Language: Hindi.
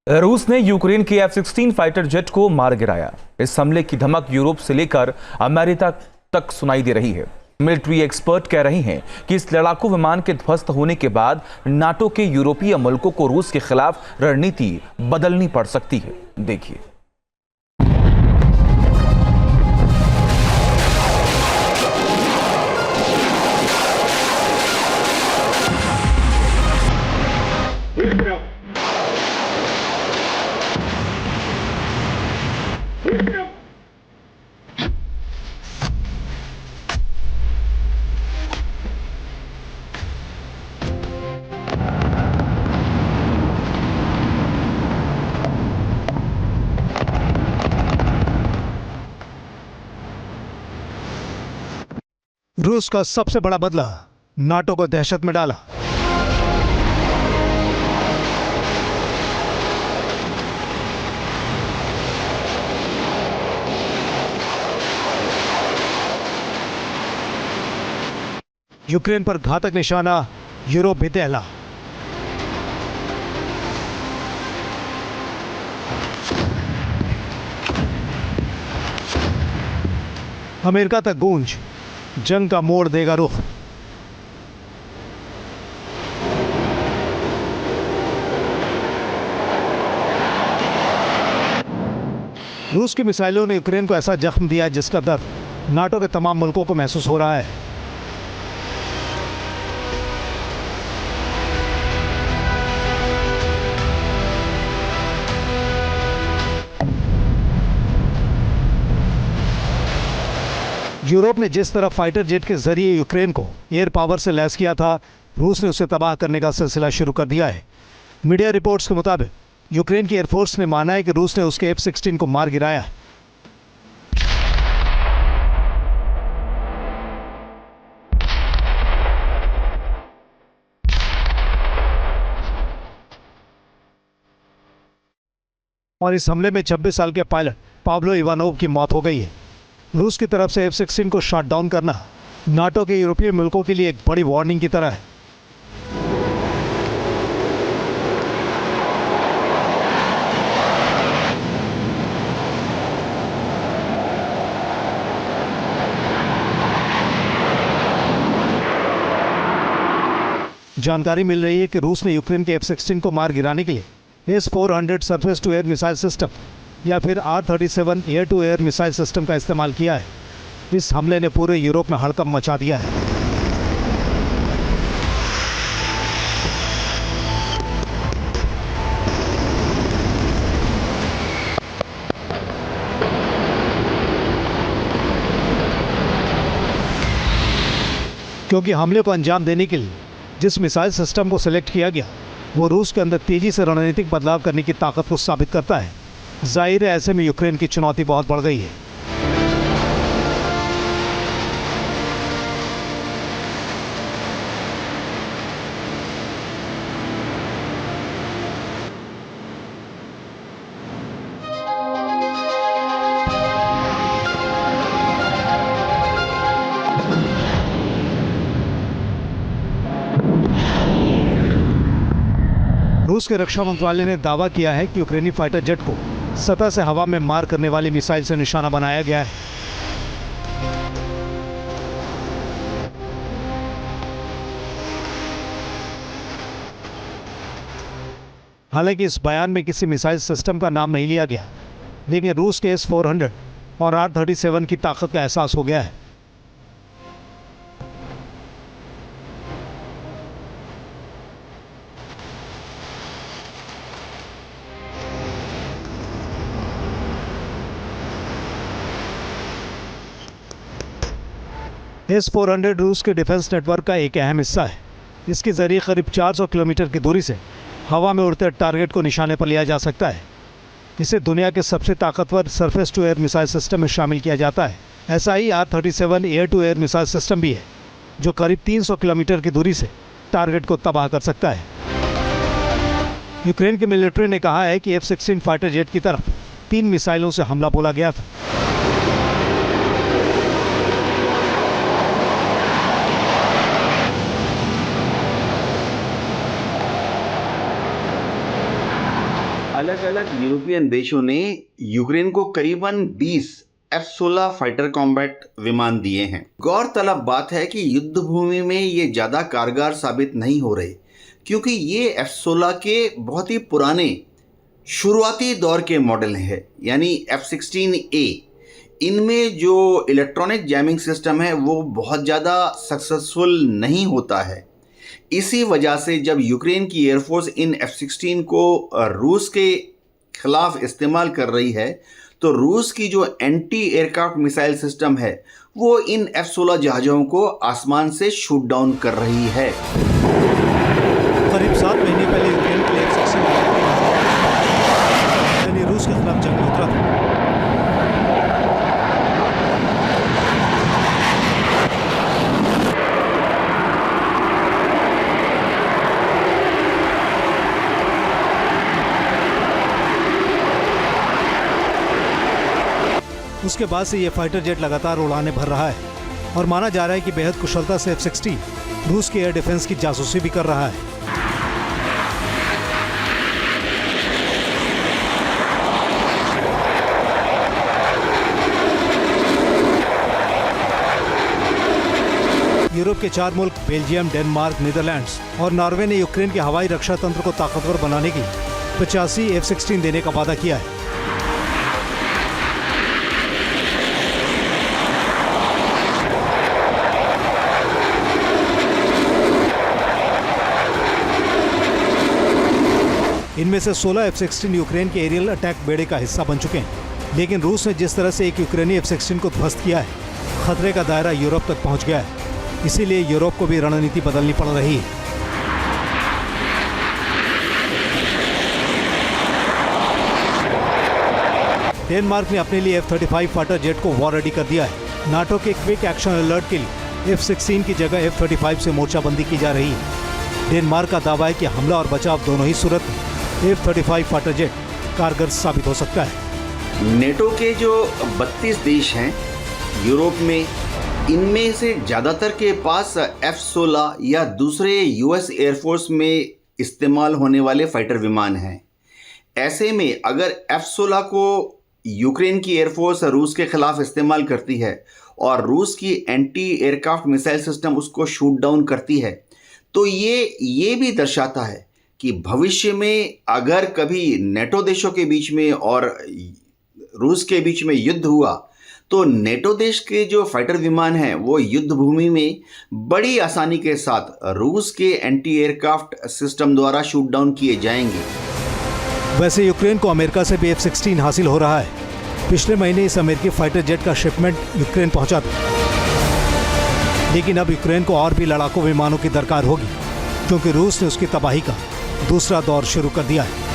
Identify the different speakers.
Speaker 1: रूस ने यूक्रेन के F-16 फाइटर जेट को मार गिराया। इस हमले की धमक यूरोप से लेकर अमेरिका तक सुनाई दे रही है। मिलिट्री एक्सपर्ट कह रहे हैं कि इस लड़ाकू विमान के ध्वस्त होने के बाद नाटो के यूरोपीय मुल्कों को रूस के खिलाफ रणनीति बदलनी पड़ सकती है। देखिए।
Speaker 2: रूस का सबसे बड़ा बदला, नाटो को दहशत में डाला। यूक्रेन पर घातक निशाना, यूरोप भी दहला। अमेरिका तक गूंज, जंग का मोड़ देगा रुख। रूस की मिसाइलों ने यूक्रेन को ऐसा जख्म दिया जिसका दर्द नाटो के तमाम मुल्कों को महसूस हो रहा है। यूरोप ने जिस तरह फाइटर जेट के जरिए यूक्रेन को एयर पावर से लैस किया था, रूस ने उसे तबाह करने का सिलसिला शुरू कर दिया है। मीडिया रिपोर्ट्स के मुताबिक यूक्रेन की एयरफोर्स ने माना है कि रूस ने उसके F-16 को मार गिराया। और इस हमले में 26 साल के पायलट पाब्लो इवानोव की मौत हो गई है। रूस की तरफ से F-16 को शॉट डाउन करना नाटो के यूरोपीय मुल्कों के लिए एक बड़ी वार्निंग की तरह है। जानकारी मिल रही है कि रूस ने यूक्रेन के F-16 को मार गिराने के लिए S-400 surface to air missile system या फिर R-37 air to air missile system का इस्तेमाल किया है। इस हमले ने पूरे यूरोप में हड़कंप मचा दिया है। क्योंकि हमले को अंजाम देने के लिए जिस मिसाइल सिस्टम को सिलेक्ट किया गया वो रूस के अंदर तेजी से रणनीतिक बदलाव करने की ताकत को साबित करता है। जाहिर है ऐसे में यूक्रेन की चुनौती बहुत बढ़ गई है। रूस के रक्षा मंत्रालय ने दावा किया है कि यूक्रेनी फाइटर जेट को सतह से हवा में मार करने वाली मिसाइल से निशाना बनाया गया है। हालांकि इस बयान में किसी मिसाइल सिस्टम का नाम नहीं लिया गया, लेकिन रूस के S-400 और R-37 की ताकत का एहसास हो गया है। S-400 रूस के डिफेंस नेटवर्क का एक अहम हिस्सा है। इसके जरिए करीब 400 किलोमीटर की दूरी से हवा में उड़ते टारगेट को निशाने पर लिया जा सकता है। इसे दुनिया के सबसे ताकतवर surface to air missile system में शामिल किया जाता है। ऐसा ही R-37 air to air missile system भी है, जो करीब 300 किलोमीटर की दूरी से टारगेट को तबाह कर सकता है। यूक्रेन की मिलिट्री ने कहा है कि F-16 फाइटर जेट की तरफ 3 मिसाइलों से हमला बोला गया था।
Speaker 3: अलग अलग यूरोपियन देशों ने यूक्रेन को करीबन 20 F-16 फाइटर कॉम्बैट विमान दिए हैं। गौरतलब बात है कि युद्ध भूमि में ये ज़्यादा कारगर साबित नहीं हो रहे, क्योंकि ये F-16 के बहुत ही पुराने शुरुआती दौर के मॉडल हैं, यानी F-16A। इनमें जो इलेक्ट्रॉनिक जैमिंग सिस्टम है वो बहुत ज़्यादा सक्सेसफुल नहीं होता है। इसी वजह से जब यूक्रेन की एयरफोर्स इन F-16 को रूस के खिलाफ इस्तेमाल कर रही है, तो रूस की जो एंटी एयरक्राफ्ट मिसाइल सिस्टम है वो इन F-16 जहाज़ों को आसमान से शूट डाउन कर रही है।
Speaker 2: करीब 7 महीने पहले यूक्रेन के लिए F-16 यानी रूस के खिलाफ जंग में उतरा था। उसके बाद से ये फाइटर जेट लगातार उड़ाने भर रहा है और माना जा रहा है कि बेहद कुशलता से F-16 रूस के एयर डिफेंस की जासूसी भी कर रहा है। यूरोप के 4 मुल्क बेल्जियम, डेनमार्क, नीदरलैंड्स और नॉर्वे ने यूक्रेन के हवाई रक्षा तंत्र को ताकतवर बनाने की 85 F-16 देने का वादा किया है। इनमें से 16 F-16 यूक्रेन के एरियल अटैक बेड़े का हिस्सा बन चुके हैं, लेकिन रूस ने जिस तरह से एक यूक्रेनी F-16 को ध्वस्त किया है, खतरे का दायरा यूरोप तक पहुंच गया है। इसीलिए यूरोप को भी रणनीति बदलनी पड़ रही है। डेनमार्क ने अपने लिए F-35 फाइटर जेट को वॉर रेडी कर दिया है। नाटो के क्विक एक्शन अलर्ट के लिए F-16 की जगह F-35 से मोर्चाबंदी की जा रही है। डेनमार्क का दावा है कि हमला और बचाव दोनों ही सूरत में F-35 फाइटर जेट कारगर साबित हो सकता है।
Speaker 3: नेटो के जो 32 देश हैं यूरोप में, इनमें से ज़्यादातर के पास F-16 या दूसरे US एयरफोर्स में इस्तेमाल होने वाले फाइटर विमान हैं। ऐसे में अगर F-16 को यूक्रेन की एयरफोर्स रूस के खिलाफ इस्तेमाल करती है और रूस की एंटी एयरक्राफ्ट मिसाइल सिस्टम उसको शूट डाउन करती है, तो ये भी दर्शाता है कि भविष्य में अगर कभी नेटो देशों के बीच में और रूस के बीच में युद्ध हुआ, तो नेटो देश के जो फाइटर विमान हैं वो युद्ध भूमि में बड़ी आसानी के साथ रूस के एंटी एयरक्राफ्ट सिस्टम द्वारा शूट डाउन किए जाएंगे।
Speaker 2: वैसे यूक्रेन को अमेरिका से भी F-16 हासिल हो रहा है। पिछले महीने इस अमेरिकी फाइटर जेट का शिपमेंट यूक्रेन पहुंचा था, लेकिन अब यूक्रेन को और भी लड़ाकू विमानों की दरकार होगी, क्योंकि रूस ने उसकी तबाही का दूसरा दौर शुरू कर दिया है।